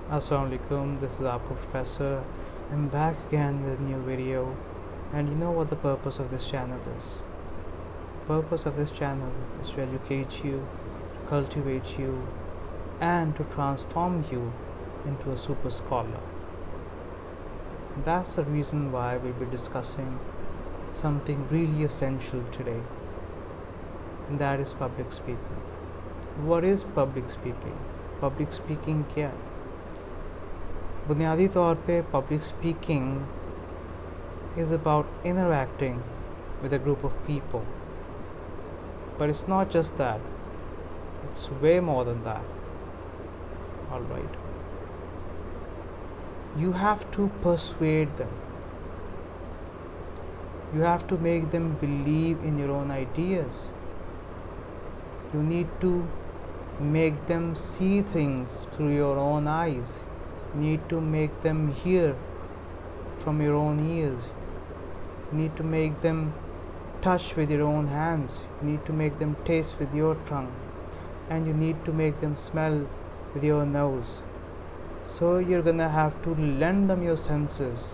Assalamualaikum, this is Apka Professor. I'm back again with a new video, and you know what the purpose of this channel is? Purpose of this channel is to educate you, to cultivate you, and to transform you into a super scholar. That's the reason why we'll be discussing something really essential today, and that is public speaking. What is public speaking? Public speaking क्या है? बुनियादी तौर पे public speaking is about interacting with a group of people. But it's not just that. It's way more than that. Alright. You have to persuade them. You have to make them believe in your own ideas. You need to make them see things through your own eyes. You need to make them hear from your own ears. You need to make them touch with your own hands. You need to make them taste with your tongue. And you need to make them smell with your nose. So you're gonna have to lend them your senses.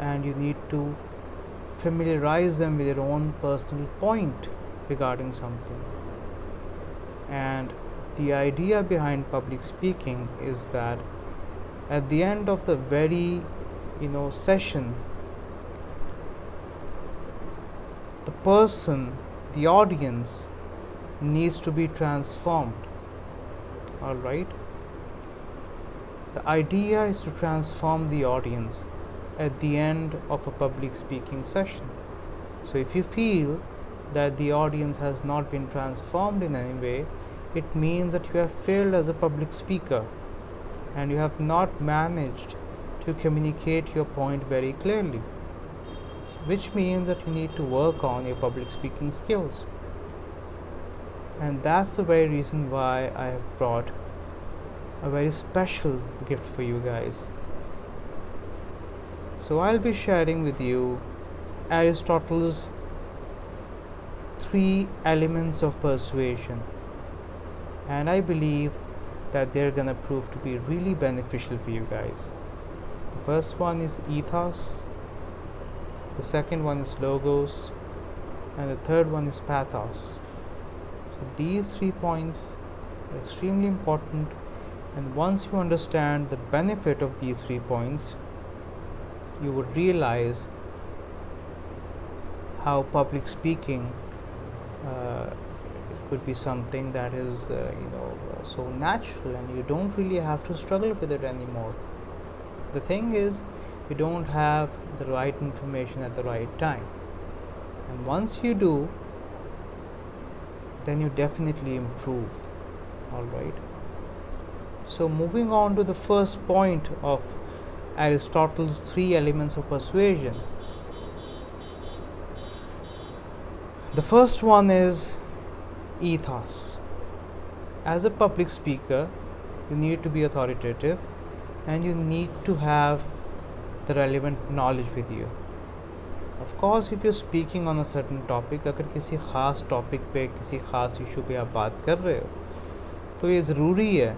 And you need to familiarize them with your own personal point regarding something. And the idea behind public speaking is that at the end of the very session, the person, the audience needs to be transformed. Alright? The idea is to transform the audience at the end of a public speaking session. So if you feel that the audience has not been transformed in any way, it means that you have failed as a public speaker and you have not managed to communicate your point very clearly, which means that you need to work on your public speaking skills. And that's the very reason why I have brought a very special gift for you guys. So I'll be sharing with you Aristotle's 3 elements of persuasion, and I believe that they're gonna prove to be really beneficial for you guys. The first one is ethos, the second one is logos, and the third one is pathos. So these 3 points are extremely important, and once you understand the benefit of these 3 points, you would realize how public speaking could be something that is so natural, and you don't really have to struggle with it anymore. The thing is, you don't have the right information at the right time, and once you do, then you definitely improve. Alright, so moving on to the first point of Aristotle's 3 elements of persuasion. The first one is ethos. As a public speaker, you need to be authoritative and you need to have the relevant knowledge with you. Of course, if you're speaking on a certain topic, अगर किसी ख़ास topic पे, किसी ख़ास issue पे आप बात कर रहे हो, तो ये ज़रूरी है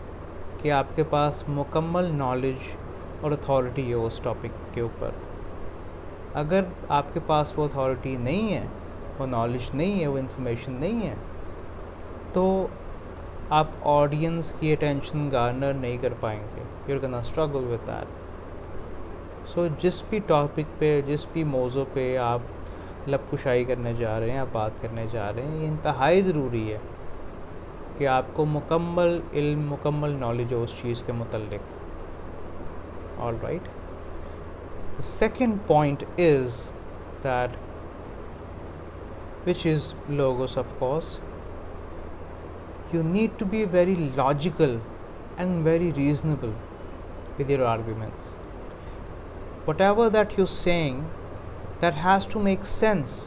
कि आपके पास मुकम्मल नॉलेज और अथॉरिटी है उस टॉपिक के ऊपर. अगर आपके पास वो अथॉरिटी नहीं है, वो नॉलेज नहीं है, वो इन्फॉर्मेशन नहीं है, तो आप ऑडियंस की अटेंशन गार्नर नहीं कर पाएंगे. You are gonna struggle with that. So जिस भी टॉपिक पे, जिस भी मौजू पे आप लबकुशाई करने जा रहे हैं, आप बात करने जा रहे हैं, ये इंतहाई ज़रूरी है कि आपको मुकम्मल इल्म, मुकम्मल नॉलेज हो उस चीज़ के मुतल्लिक. Alright, the second point is that, which is logos, of course, you need to be very logical and very reasonable with your arguments. Whatever that you're saying, that has to make sense.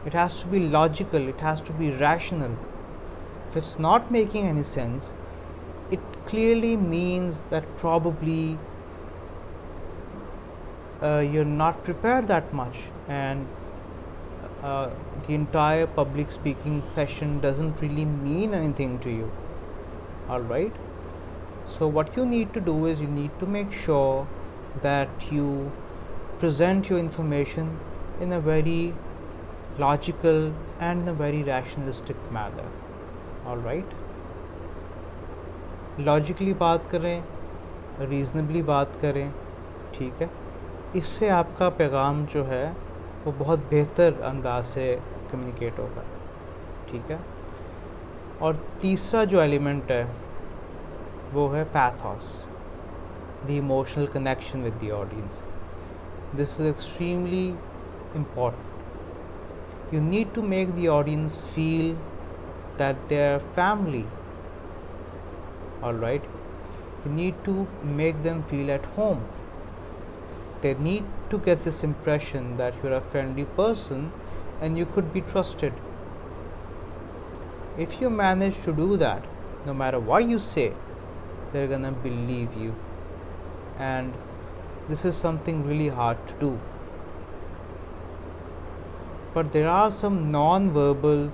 It has to be logical, it has to be rational. If it's not making any sense, it clearly means that probably you're not prepared that much, and the entire public speaking session doesn't really mean anything to you. Alright, So what you need to do is you need to make sure that you present your information in a very logical and in a very rationalistic manner. All right, logically बात करें, रीज़नेबली बात करें, ठीक है, इससे आपका पैगाम जो है वो बहुत बेहतर अंदाज से कम्युनिकेट होगा, ठीक है। और तीसरा जो एलिमेंट है वो है pathos, the emotional connection with the audience. This is extremely important. You need to make the audience feel that they're family. All right, you need to make them feel at home. They need to get this impression that you're a friendly person and you could be trusted. If you manage to do that, no matter what you say, they're gonna believe you, and this is something really hard to do. But there are some non-verbal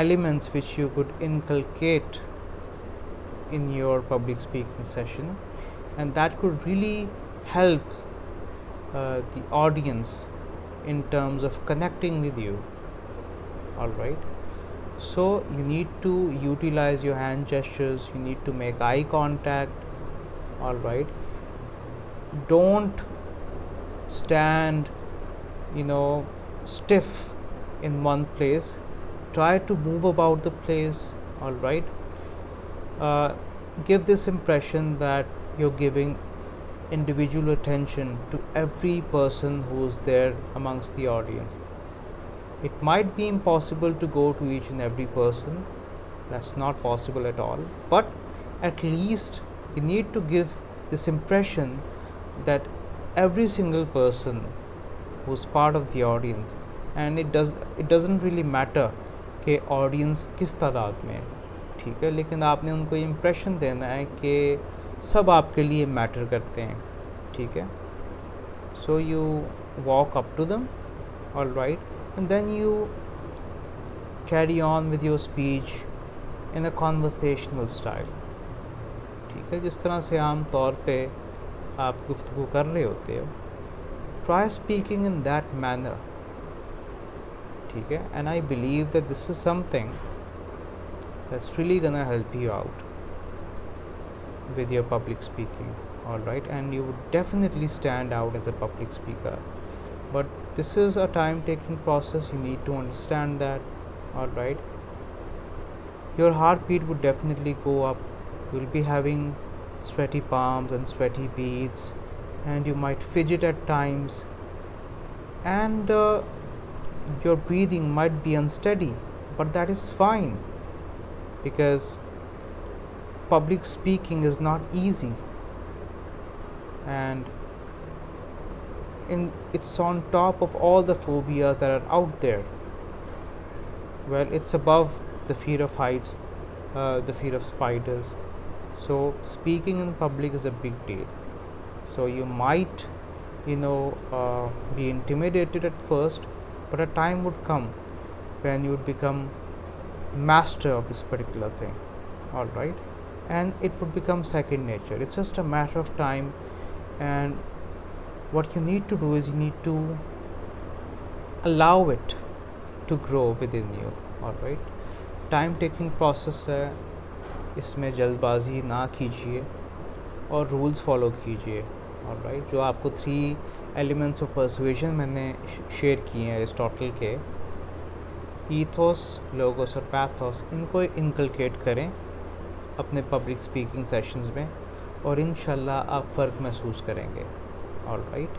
elements which you could inculcate in your public speaking session, and that could really help the audience in terms of connecting with you. All right, so you need to utilize your hand gestures, you need to make eye contact. All right, don't stand stiff in one place, try to move about the place. All right, give this impression that you're giving individual attention to every person who's there amongst the audience. It might be impossible to go to each and every person, that's not possible at all, but at least you need to give this impression that every single person who's part of the audience, and it doesn't really matter कि audience किस तादाद में है, ठीक है, लेकिन आपने उनको इम्प्रेशन देना है कि सब आपके लिए मैटर करते हैं, ठीक है। So you walk up to them, all right, and then you carry on with your speech in a conversational style, ठीक है, जिस तरह से आम तौर पे आप गुफ्तगू कर रहे होते हो, try speaking in that manner, ठीक है, and I believe that this is something that's really gonna help you out with your public speaking. All right, and you would definitely stand out as a public speaker, but this is a time taking process, you need to understand that. All right, your heartbeat would definitely go up, you'll be having sweaty palms and sweaty beads, and you might fidget at times, and your breathing might be unsteady, but that is fine because public speaking is not easy, and it's on top of all the phobias that are out there. Well, it's above the fear of heights, the fear of spiders. So speaking in public is a big deal. So you might be intimidated at first, but a time would come when you would become master of this particular thing. All right, and it would become second nature. It's just a matter of time, and what you need to do is you need to allow it to grow within you. All right, time taking process है, इसमें जल्दबाजी ना कीजिए और rules follow कीजिए। और right, जो आपको 3 एलिमेंट्स ऑफ परसुएशन मैंने शेयर किए हैं एरिस्टोटल के, ईथोस, लोगोस और पैथोस, इनको इनकलकेट करें अपने पब्लिक स्पीकिंग सेशंस में और इंशाल्लाह आप फ़र्क महसूस करेंगे। और राइट,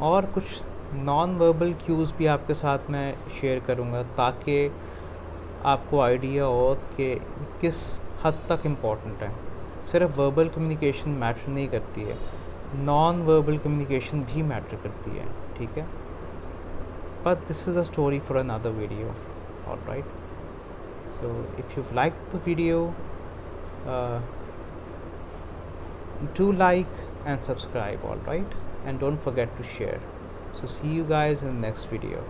और कुछ नॉन वर्बल क्यूज़ भी आपके साथ मैं शेयर करूँगा ताकि आपको आइडिया हो कि किस हद तक इम्पॉर्टेंट है। सिर्फ वर्बल कम्युनिकेशन मैटर नहीं करती है, नॉन वर्बल कम्युनिकेशन भी मैटर करती है, ठीक है। But this is a story for another video. Alright, so if you like the video, do like and subscribe, all right, and don't forget to share. So see you guys in the next video.